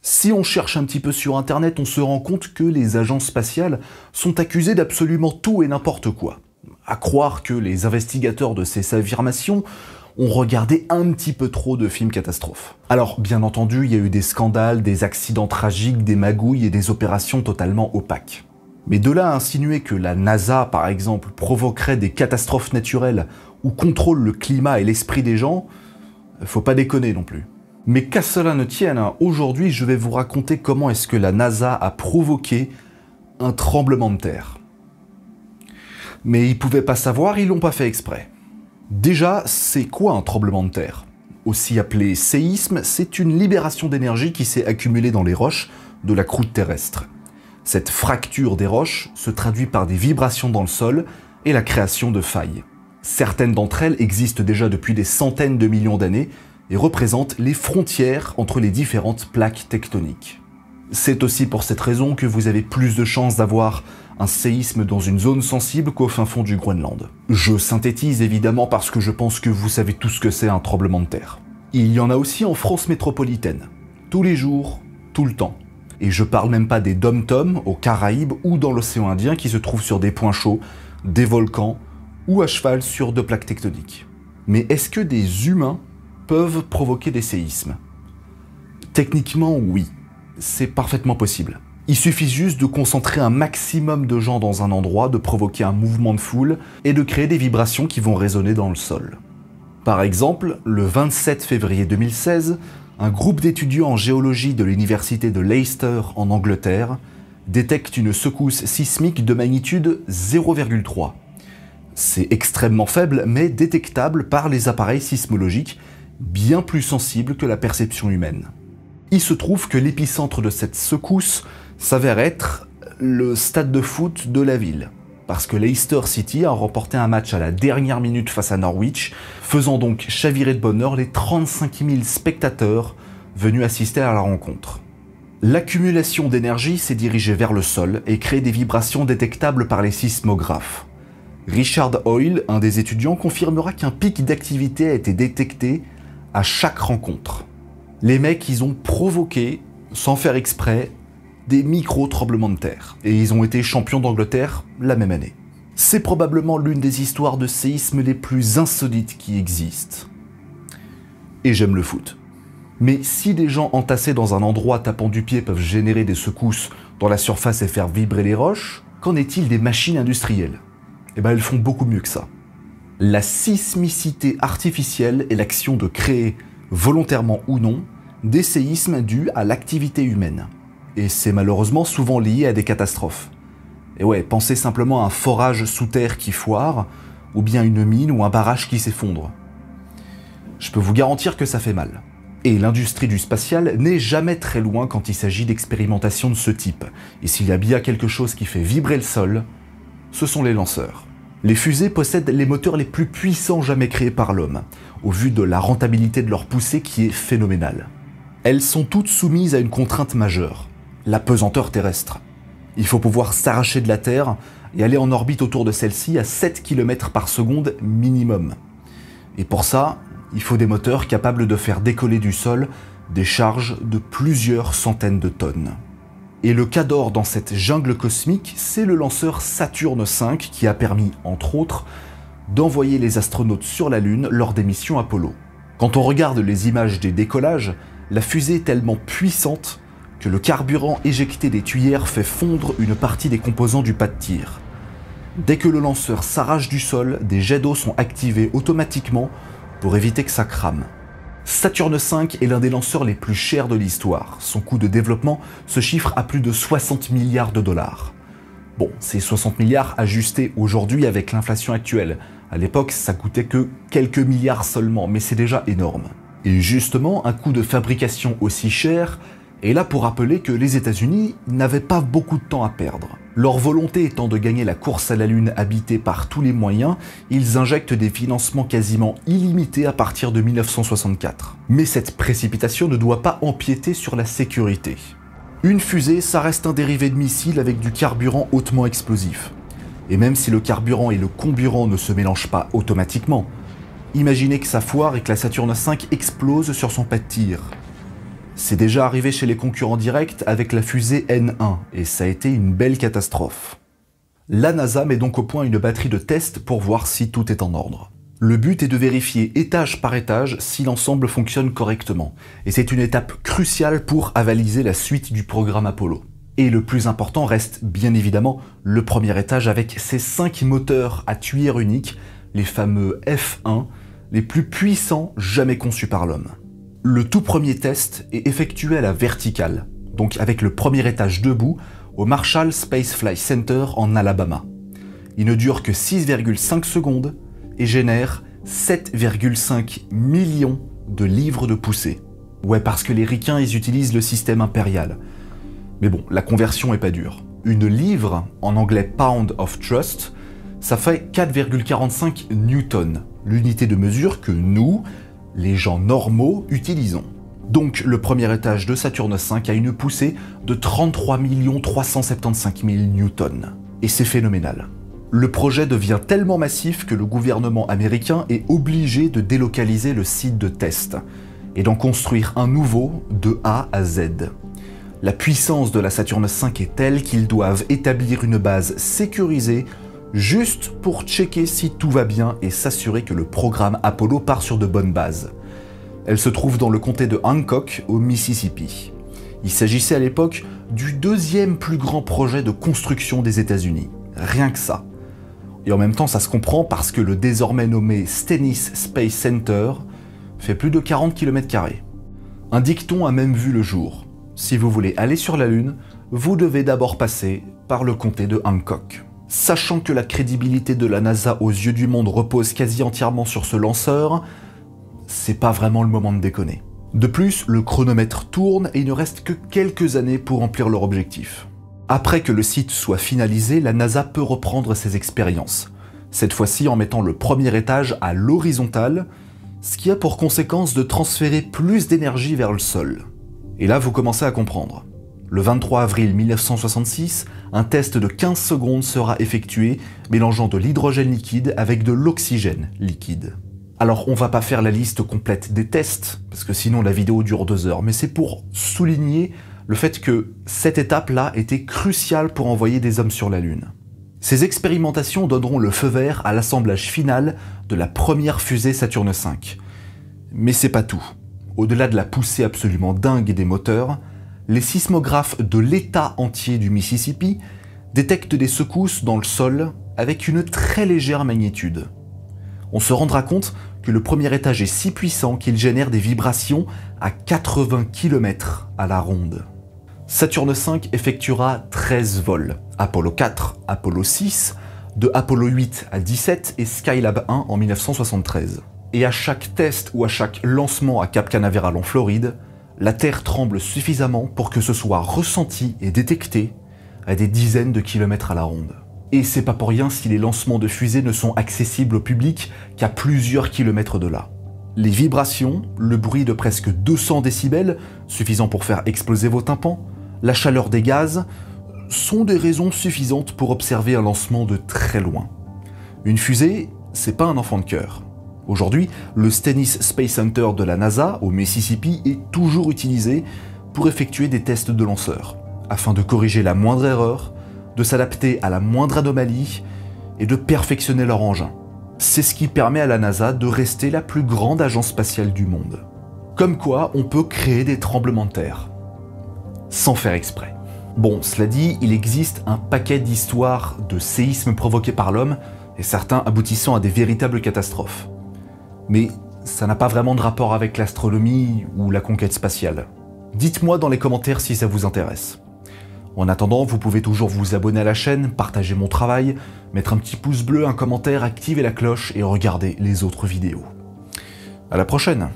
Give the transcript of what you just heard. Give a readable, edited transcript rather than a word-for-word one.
Si on cherche un petit peu sur internet, on se rend compte que les agences spatiales sont accusées d'absolument tout et n'importe quoi. À croire que les investigateurs de ces affirmations ont regardé un petit peu trop de films catastrophes. Alors, bien entendu, il y a eu des scandales, des accidents tragiques, des magouilles et des opérations totalement opaques. Mais de là à insinuer que la NASA, par exemple, provoquerait des catastrophes naturelles ou contrôle le climat et l'esprit des gens, faut pas déconner non plus. Mais qu'à cela ne tienne, aujourd'hui je vais vous raconter comment est-ce que la NASA a provoqué un tremblement de terre. Mais ils pouvaient pas savoir, ils l'ont pas fait exprès. Déjà, c'est quoi un tremblement de terre? Aussi appelé séisme, c'est une libération d'énergie qui s'est accumulée dans les roches de la croûte terrestre. Cette fracture des roches se traduit par des vibrations dans le sol et la création de failles. Certaines d'entre elles existent déjà depuis des centaines de millions d'années et représentent les frontières entre les différentes plaques tectoniques. C'est aussi pour cette raison que vous avez plus de chances d'avoir un séisme dans une zone sensible qu'au fin fond du Groenland. Je synthétise évidemment parce que je pense que vous savez tout ce que c'est un tremblement de terre. Il y en a aussi en France métropolitaine, tous les jours, tout le temps. Et je parle même pas des dom-toms aux Caraïbes ou dans l'océan Indien qui se trouvent sur des points chauds, des volcans ou à cheval sur deux plaques tectoniques. Mais est-ce que des humains peuvent provoquer des séismes? Techniquement, oui. C'est parfaitement possible. Il suffit juste de concentrer un maximum de gens dans un endroit, de provoquer un mouvement de foule et de créer des vibrations qui vont résonner dans le sol. Par exemple, le 27 février 2016, un groupe d'étudiants en géologie de l'université de Leicester en Angleterre détecte une secousse sismique de magnitude 0,3. C'est extrêmement faible, mais détectable par les appareils sismologiques, bien plus sensibles que la perception humaine. Il se trouve que l'épicentre de cette secousse s'avère être le stade de foot de la ville, parce que Leicester City a remporté un match à la dernière minute face à Norwich, faisant donc chavirer de bonheur les 35 000 spectateurs venus assister à la rencontre. L'accumulation d'énergie s'est dirigée vers le sol et crée des vibrations détectables par les sismographes. Richard Hoyle, un des étudiants, confirmera qu'un pic d'activité a été détecté à chaque rencontre. Les mecs, ils ont provoqué, sans faire exprès, des micro-tremblements de terre. Et ils ont été champions d'Angleterre la même année. C'est probablement l'une des histoires de séisme les plus insolites qui existent. Et j'aime le foot. Mais si des gens entassés dans un endroit tapant du pied peuvent générer des secousses dans la surface et faire vibrer les roches, qu'en est-il des machines industrielles? Eh ben elles font beaucoup mieux que ça. La sismicité artificielle est l'action de créer, volontairement ou non, des séismes dus à l'activité humaine. Et c'est malheureusement souvent lié à des catastrophes. Et ouais, pensez simplement à un forage sous terre qui foire, ou bien une mine ou un barrage qui s'effondre. Je peux vous garantir que ça fait mal. Et l'industrie du spatial n'est jamais très loin quand il s'agit d'expérimentations de ce type. Et s'il y a bien quelque chose qui fait vibrer le sol, ce sont les lanceurs. Les fusées possèdent les moteurs les plus puissants jamais créés par l'homme, au vu de la rentabilité de leur poussée qui est phénoménale. Elles sont toutes soumises à une contrainte majeure, la pesanteur terrestre. Il faut pouvoir s'arracher de la Terre et aller en orbite autour de celle-ci à 7 km par seconde minimum. Et pour ça, il faut des moteurs capables de faire décoller du sol des charges de plusieurs centaines de tonnes. Et le cas d'or dans cette jungle cosmique, c'est le lanceur Saturne V qui a permis, entre autres, d'envoyer les astronautes sur la Lune lors des missions Apollo. Quand on regarde les images des décollages, la fusée est tellement puissante que le carburant éjecté des tuyères fait fondre une partie des composants du pas de tir. Dès que le lanceur s'arrache du sol, des jets d'eau sont activés automatiquement pour éviter que ça crame. Saturne V est l'un des lanceurs les plus chers de l'histoire. Son coût de développement se chiffre à plus de 60 milliards de dollars. Bon, c'est 60 milliards ajustés aujourd'hui avec l'inflation actuelle. À l'époque, ça coûtait que quelques milliards seulement, mais c'est déjà énorme. Et justement, un coût de fabrication aussi cher est là pour rappeler que les États-Unis n'avaient pas beaucoup de temps à perdre. Leur volonté étant de gagner la course à la Lune habitée par tous les moyens, ils injectent des financements quasiment illimités à partir de 1964. Mais cette précipitation ne doit pas empiéter sur la sécurité. Une fusée, ça reste un dérivé de missile avec du carburant hautement explosif. Et même si le carburant et le comburant ne se mélangent pas automatiquement, imaginez que ça foire et que la Saturne V explose sur son pas de tir. C'est déjà arrivé chez les concurrents directs avec la fusée N1, et ça a été une belle catastrophe. La NASA met donc au point une batterie de tests pour voir si tout est en ordre. Le but est de vérifier étage par étage si l'ensemble fonctionne correctement, et c'est une étape cruciale pour avaliser la suite du programme Apollo. Et le plus important reste bien évidemment le premier étage avec ses 5 moteurs à tuyère unique, les fameux F1, les plus puissants jamais conçus par l'homme. Le tout premier test est effectué à la verticale, donc avec le premier étage debout, au Marshall Space Flight Center en Alabama. Il ne dure que 6,5 secondes et génère 7,5 millions de livres de poussée. Ouais, parce que les ricains, ils utilisent le système impérial. Mais bon, la conversion est pas dure. Une livre, en anglais Pound of Trust, ça fait 4,45 newtons, l'unité de mesure que nous, les gens normaux, utilisons. Donc le premier étage de Saturne V a une poussée de 33 375 000 newtons. Et c'est phénoménal. Le projet devient tellement massif que le gouvernement américain est obligé de délocaliser le site de test et d'en construire un nouveau de A à Z. La puissance de la Saturne V est telle qu'ils doivent établir une base sécurisée juste pour checker si tout va bien et s'assurer que le programme Apollo part sur de bonnes bases. Elle se trouve dans le comté de Hancock, au Mississippi. Il s'agissait à l'époque du 2e plus grand projet de construction des États-Unis. Rien que ça. Et en même temps, ça se comprend parce que le désormais nommé Stennis Space Center fait plus de 40 km². Un dicton a même vu le jour. Si vous voulez aller sur la Lune, vous devez d'abord passer par le comté de Hancock. Sachant que la crédibilité de la NASA aux yeux du monde repose quasi entièrement sur ce lanceur, c'est pas vraiment le moment de déconner. De plus, le chronomètre tourne et il ne reste que quelques années pour remplir leur objectif. Après que le site soit finalisé, la NASA peut reprendre ses expériences, cette fois-ci en mettant le premier étage à l'horizontale, ce qui a pour conséquence de transférer plus d'énergie vers le sol. Et là, vous commencez à comprendre. Le 23 avril 1966, un test de 15 secondes sera effectué, mélangeant de l'hydrogène liquide avec de l'oxygène liquide. Alors, on va pas faire la liste complète des tests, parce que sinon la vidéo dure 2 heures, mais c'est pour souligner le fait que cette étape-là était cruciale pour envoyer des hommes sur la Lune. Ces expérimentations donneront le feu vert à l'assemblage final de la première fusée Saturne V. Mais c'est pas tout. Au-delà de la poussée absolument dingue des moteurs, les sismographes de l'État entier du Mississippi détectent des secousses dans le sol avec une très légère magnitude. On se rendra compte que le premier étage est si puissant qu'il génère des vibrations à 80 km à la ronde. Saturne V effectuera 13 vols, Apollo 4, Apollo 6, de Apollo 8 à 17 et Skylab 1 en 1973. Et à chaque test ou à chaque lancement à Cap Canaveral en Floride, la Terre tremble suffisamment pour que ce soit ressenti et détecté à des dizaines de kilomètres à la ronde. Et c'est pas pour rien si les lancements de fusées ne sont accessibles au public qu'à plusieurs kilomètres de là. Les vibrations, le bruit de presque 200 décibels, suffisant pour faire exploser vos tympans, la chaleur des gaz, sont des raisons suffisantes pour observer un lancement de très loin. Une fusée, c'est pas un enfant de cœur. Aujourd'hui, le Stennis Space Center de la NASA, au Mississippi, est toujours utilisé pour effectuer des tests de lanceurs, afin de corriger la moindre erreur, de s'adapter à la moindre anomalie et de perfectionner leur engin. C'est ce qui permet à la NASA de rester la plus grande agence spatiale du monde. Comme quoi, on peut créer des tremblements de terre, sans faire exprès. Bon, cela dit, il existe un paquet d'histoires de séismes provoqués par l'homme, et certains aboutissant à des véritables catastrophes. Mais ça n'a pas vraiment de rapport avec l'astronomie ou la conquête spatiale. Dites-moi dans les commentaires si ça vous intéresse. En attendant, vous pouvez toujours vous abonner à la chaîne, partager mon travail, mettre un petit pouce bleu, un commentaire, activer la cloche et regarder les autres vidéos. À la prochaine!